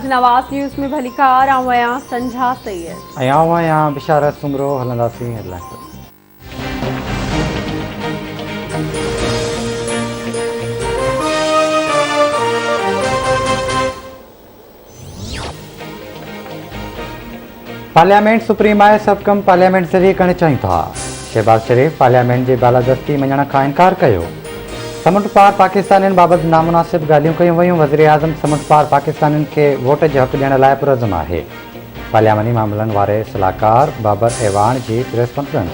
नवाज़ news में भली car आया संझा सैयद आया बिशारत सुमरो हलंदासी हेडलाइंस। पार्लियामेंट सुप्रीम आए सब कम पार्लियामेंट ज़रिए करण चाहिए था। शहबाज शरीफ पार्लियामेंट के बालादस्ती मञण का इनकार कयो। समुंड पार पाकिस्तानियों बाबत नामुनासिब गालियों कयूं वयूं। वज़ीर आज़म समुंड पार पाकिस्तानियों के वोट जो हक़ ॾियण लाइ पुरज़म है। पार्लियामानी मामलन वारे सलाहकार बाबर एवान की प्रेस कॉन्फ्रेंस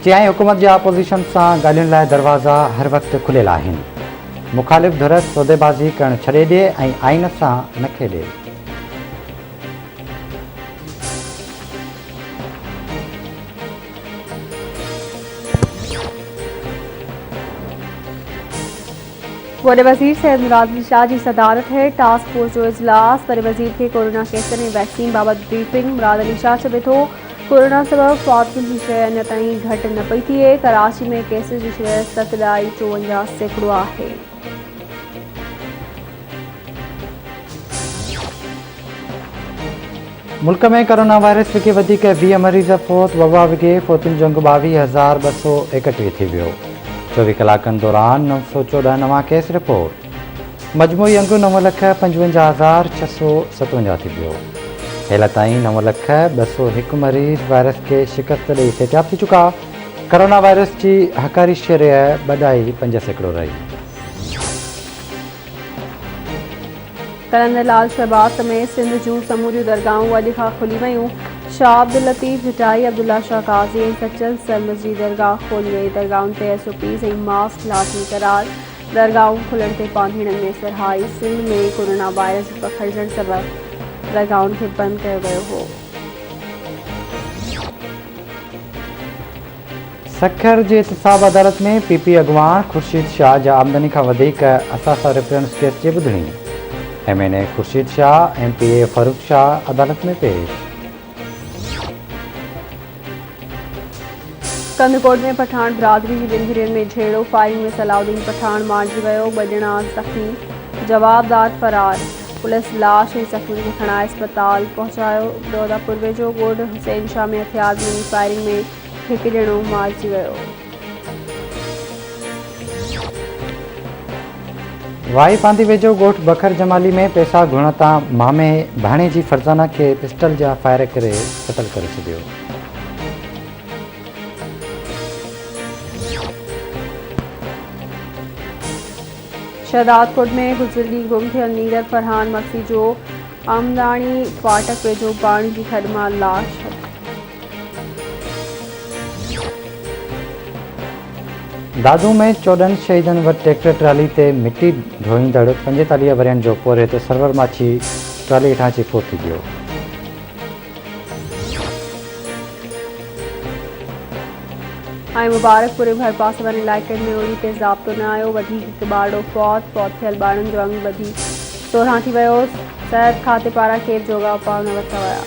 चयाई हुकूमत जी अपोजिशन से गालियुनि लाइ दरवाज़ा हर वक्त खुलियल आहिनि। मुखालिफ़ धुर सौदेबाज़ी करण छॾे ॾिए ऐं आइन सां न खेॾे। वॾे वज़ीर सैयद मुराद अली शाह की सदारत है टास्क फोर्स जो इजलास। वॾे वज़ीर के कोरोना केसनि ऐं वैक्सीन बाबत ब्रीफिंग। मुराद अली शाह चवे थो कोरोना सबब फौतुनि जी शइ अञा ताईं घटि न पई थिए। कराची में केस जी शइ 7.54 सैकड़ो आहे। मुल्क में कोरोना वायरस विके वधीक 20 मरीज़ फोत। वबा विके फोतुनि जो अंग 22,231 थी वियो। 24 कलाकनि दौरान 914 नवां केस रिपोर्ट। मजमूई अंग 9,55,657 थी वियो। हेल ताईं 9,02,01 मरीज़ वायरस के शिकस्त ॾेई सिहतयाब थी चुका। कोरोना वायरस की हकारी शरह 2.5 सैकड़ो रही। कलंदर लाल शहबाज समेत सिंध जूं समूरियूं दरगाहूं अॼु खां खुली वयूं। शाह अब्दुल लतीफ़ भिटाई अब्दुल्ला शाह काज़ी ऐं सचल सरमज़ जी दरगाह खोली वई। दरगाहुनि ते SOPs ऐं मास्क लाज़मी करार। दरगाहूं खुलण ते पांधीड़नि में सरहाई। सिंध में कोरोना वायरस पखिड़िजण सबबि दरगाहुनि खे बंदि कयो वियो हो। सखर जी एहतसाब अदालत में PP अॻवान ख़ुर्शीद शाह जा आमदनी खां वधीक असासा रेफरेंस केस जी ॿुधणी। MNA ख़ुर्शीद शाह MPA फ़ारूक शाह अदालत में पेश। कंदकोट में पठान बिरादरी की ॿिनि धिरियुनि में झेड़ो। फायरिंग में सलाउद्दीन पठान मारिजी वियो। ॿ ॼणा ज़ख़्मी। जवाबदार फरार। पुलिस लाश ऐं ज़ख़्मियुनि खे खणाए अस्पताल पहुचायो। दौदापुर वेझो ॻोठ हुसैन शाह में हथियार मिली फायरिंग में हिकु ॼणो मारिजी वियो। वाई पांदी वेझो ॻोठ बखर जमाली में पैसा घुरण तां मामे भाणे जी फरज़ाना के पिस्टल जा फायर करे क़त्ल करे छॾियो। शहदादकोट में गुज़िरगी गुम थियल नीरज फरहान मक्सी जो आमदाणी फाटक वेझो पाणी जी खॾ मां लाश। दादू में 14 शहीदनि वटि ट्रैक्टर ट्राली ते मिटी ढोईंदड़ 45 वरियनि जो पोरे ते सरवर माछी ट्राली हेठां अची फोत थी वियो। ऐं मुबारकपुर भर पासे वारे इलाइक़नि में ओड़ी ते ज़ाब्तो न आयो। वधीक हिकु ॿारड़ो फौत थियल ॿारनि जो अंग वधी 16 थी वियो। सिहत खाते पारां केर जोगा उपाउ न वरिता विया।